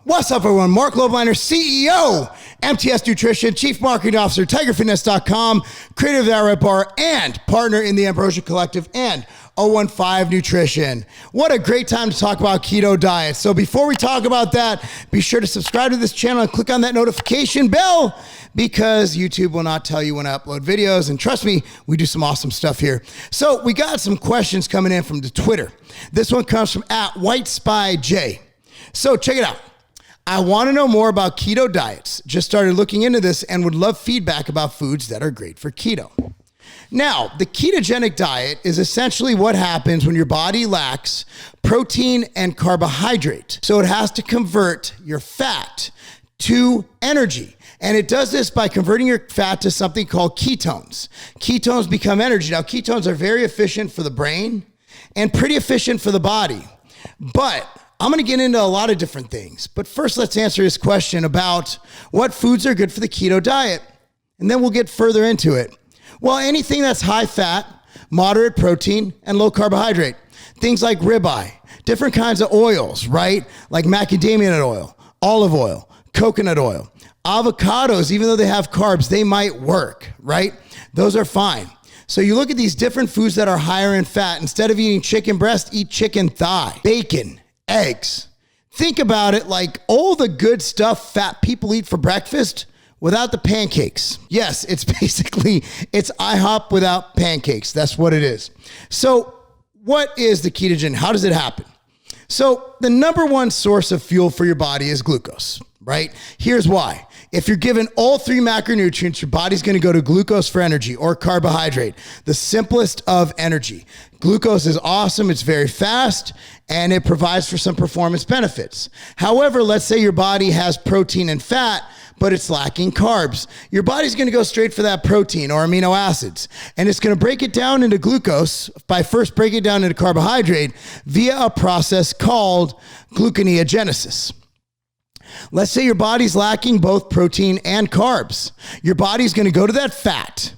What's up, everyone? Marc Lobliner, CEO, MTS Nutrition, Chief Marketing Officer, TigerFitness.com, creator of the Outright Bar, and partner in the Ambrosia Collective and 015 Nutrition. What a great time to talk about keto diet. So before we talk about that, be sure to subscribe to this channel and click on that notification bell because YouTube will not tell you when I upload videos. And trust me, we do some awesome stuff here. So we got some questions coming in from the Twitter. This one comes from @WhiteSpyJ. So check it out. I want to know more about keto diets. Just started looking into this and would love feedback about foods that are great for keto. Now, the ketogenic diet is essentially what happens when your body lacks protein and carbohydrate. So it has to convert your fat to energy. And it does this by converting your fat to something called ketones. Ketones become energy. Now, ketones are very efficient for the brain and pretty efficient for the body. But I'm going to get into a lot of different things. But first, let's answer this question about what foods are good for the keto diet. And then we'll get further into it. Well, anything that's high fat, moderate protein, and low carbohydrate. Things like ribeye, different kinds of oils, right? Like macadamia nut oil, olive oil, coconut oil, avocados, even though they have carbs, they might work, right? Those are fine. So you look at these different foods that are higher in fat. Instead of eating chicken breast, eat chicken thigh, bacon, eggs. Think about it like all the good stuff fat people eat for breakfast without the pancakes. Yes, it's IHOP without pancakes. That's what it is. So what is the ketogen? How does it happen? So the number one source of fuel for your body is glucose, right? Here's why. If you're given all three macronutrients, your body's going to go to glucose for energy or carbohydrate, the simplest of energy. Glucose is awesome. It's very fast and it provides for some performance benefits. However, let's say your body has protein and fat, but it's lacking carbs. Your body's going to go straight for that protein or amino acids, and it's going to break it down into glucose by first breaking it down into carbohydrate via a process called gluconeogenesis. Let's say your body's lacking both protein and carbs. Your body's going to go to that fat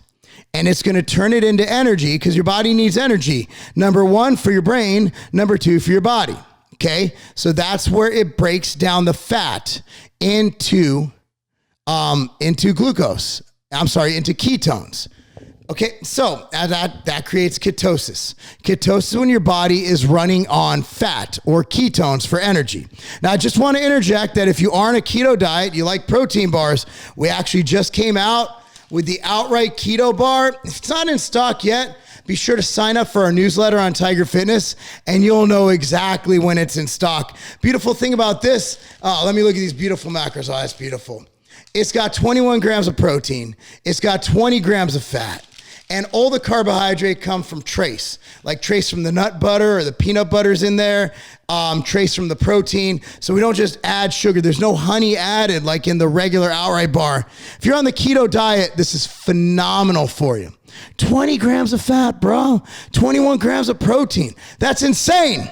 and it's going to turn it into energy because your body needs energy. Number one, for your brain. Number two, for your body. Okay. So that's where it breaks down the fat into glucose. Into ketones. Okay, so that creates ketosis. Ketosis is when your body is running on fat or ketones for energy. Now, I just want to interject that if you aren't a keto diet, you like protein bars, we actually just came out with the Outright Keto Bar. If it's not in stock yet, be sure to sign up for our newsletter on Tiger Fitness, and you'll know exactly when it's in stock. Beautiful thing about this, let me look at these beautiful macros. Oh, that's beautiful. It's got 21 grams of protein. It's got 20 grams of fat. And all the carbohydrate come from trace, like trace from the nut butter or the peanut butter's in there, trace from the protein. So we don't just add sugar. There's no honey added like in the regular Outright bar. If you're on the keto diet, this is phenomenal for you. 20 grams of fat, bro. 21 grams of protein. That's insane.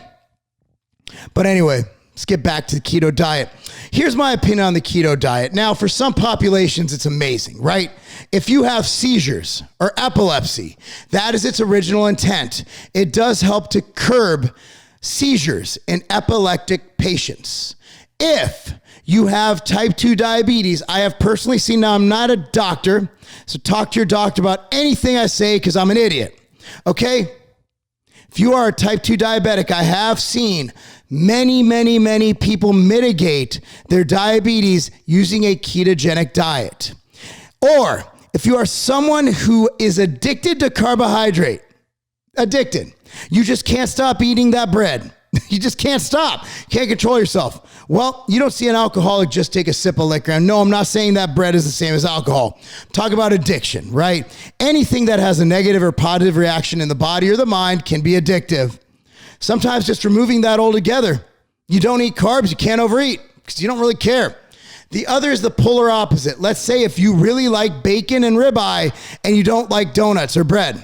But anyway, let's get back to the keto diet. Here's my opinion on the keto diet. Now, for some populations, it's amazing, right? If you have seizures or epilepsy, that is its original intent. It does help to curb seizures in epileptic patients. If you have type 2 diabetes, I have personally seen, now I'm not a doctor, so talk to your doctor about anything I say because I'm an idiot, okay? If you are a type 2 diabetic, I have seen many people mitigate their diabetes using a ketogenic diet. Or if you are someone who is addicted to carbohydrate, you just can't stop eating that bread. You just can't stop. Can't control yourself. Well, you don't see an alcoholic just take a sip of liquor. And no, I'm not saying that bread is the same as alcohol. Talk about addiction, right? Anything that has a negative or positive reaction in the body or the mind can be addictive. Sometimes just removing that altogether. You don't eat carbs, you can't overeat because you don't really care. The other is the polar opposite. Let's say if you really like bacon and ribeye and you don't like donuts or bread,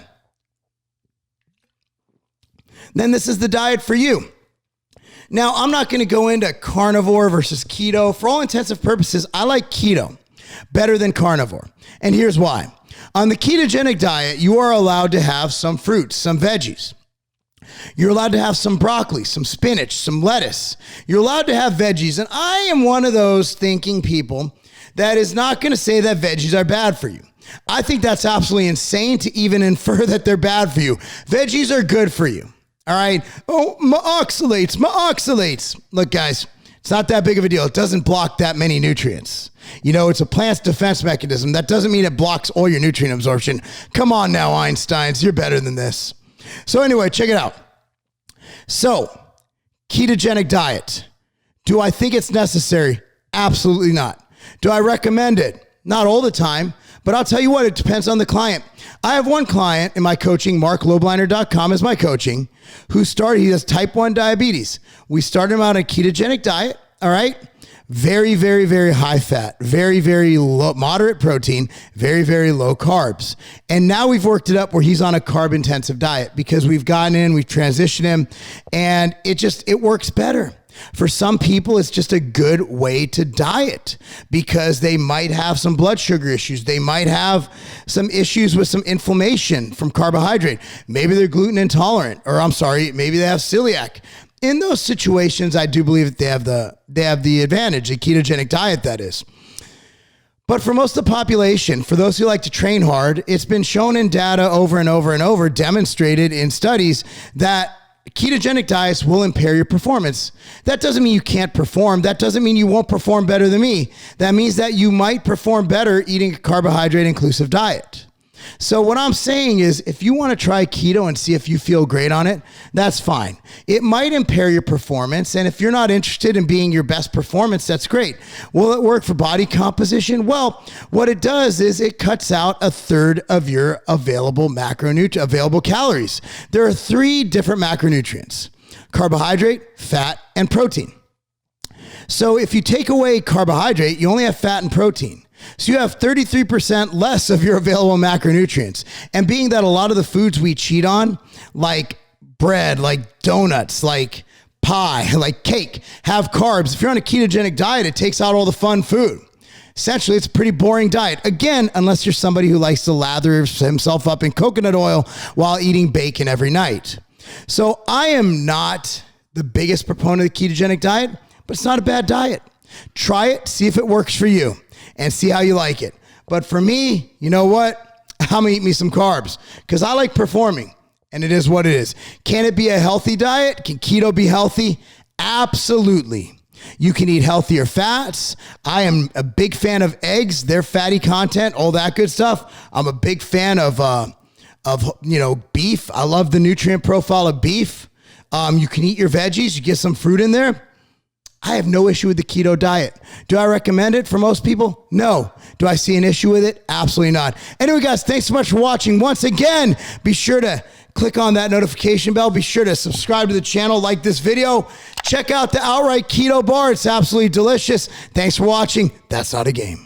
then this is the diet for you. Now, I'm not going to go into carnivore versus keto. For all intents and purposes, I like keto better than carnivore. And here's why. On the ketogenic diet, you are allowed to have some fruits, some veggies. You're allowed to have some broccoli, some spinach, some lettuce. You're allowed to have veggies. And I am one of those thinking people that is not going to say that veggies are bad for you. I think that's absolutely insane to even infer that they're bad for you. Veggies are good for you. All right. Oh, my oxalates. Look, guys, it's not that big of a deal. It doesn't block that many nutrients. You know, it's a plant's defense mechanism. That doesn't mean it blocks all your nutrient absorption. Come on now, Einsteins. You're better than this. So anyway, check it out. So, ketogenic diet. Do I think it's necessary? Absolutely not. Do I recommend it? Not all the time, but I'll tell you what, it depends on the client. I have one client in my coaching, Marc, Lobliner.com is my coaching, he has type 1 diabetes. We started him on a ketogenic diet, all right? Very, very, very high fat, very, very low, moderate protein, very, very low carbs. And now we've worked it up where he's on a carb intensive diet because we've gotten in, we've transitioned him, and it works better. For some people, it's just a good way to diet because they might have some blood sugar issues. They might have some issues with some inflammation from carbohydrate. Maybe they're gluten intolerant, maybe they have celiac. In those situations, I do believe that they have the advantage, a ketogenic diet, that is. But for most of the population, for those who like to train hard, it's been shown in data over and over and over, demonstrated in studies that ketogenic diets will impair your performance. That doesn't mean you can't perform. That doesn't mean you won't perform better than me. That means that you might perform better eating a carbohydrate inclusive diet. So what I'm saying is, if you want to try keto and see if you feel great on it, that's fine. It might impair your performance, and if you're not interested in being your best performance, that's great. Will it work for body composition? Well, what it does is it cuts out a third of your available available calories. There are 3 different macronutrients: carbohydrate, fat, and protein. So if you take away carbohydrate, you only have fat and protein. So you have 33% less of your available macronutrients. And being that a lot of the foods we cheat on, like bread, like donuts, like pie, like cake, have carbs. If you're on a ketogenic diet, it takes out all the fun food. Essentially, it's a pretty boring diet. Again, unless you're somebody who likes to lather himself up in coconut oil while eating bacon every night. So I am not the biggest proponent of the ketogenic diet, but it's not a bad diet. Try it, see if it works for you, and see how you like it. But for me, you know what? I'm gonna eat me some carbs because I like performing, and it is what it is. Can it be a healthy diet? Can keto be healthy? Absolutely. You can eat healthier fats. I am a big fan of eggs, their fatty content, all that good stuff. I'm a big fan of beef. I love the nutrient profile of beef. You can eat your veggies. You get some fruit in there. I have no issue with the keto diet. Do I recommend it for most people? No. Do I see an issue with it? Absolutely not. Anyway, guys, thanks so much for watching. Once again, be sure to click on that notification bell. Be sure to subscribe to the channel, like this video. Check out the Outright Keto Bar. It's absolutely delicious. Thanks for watching. That's not a game.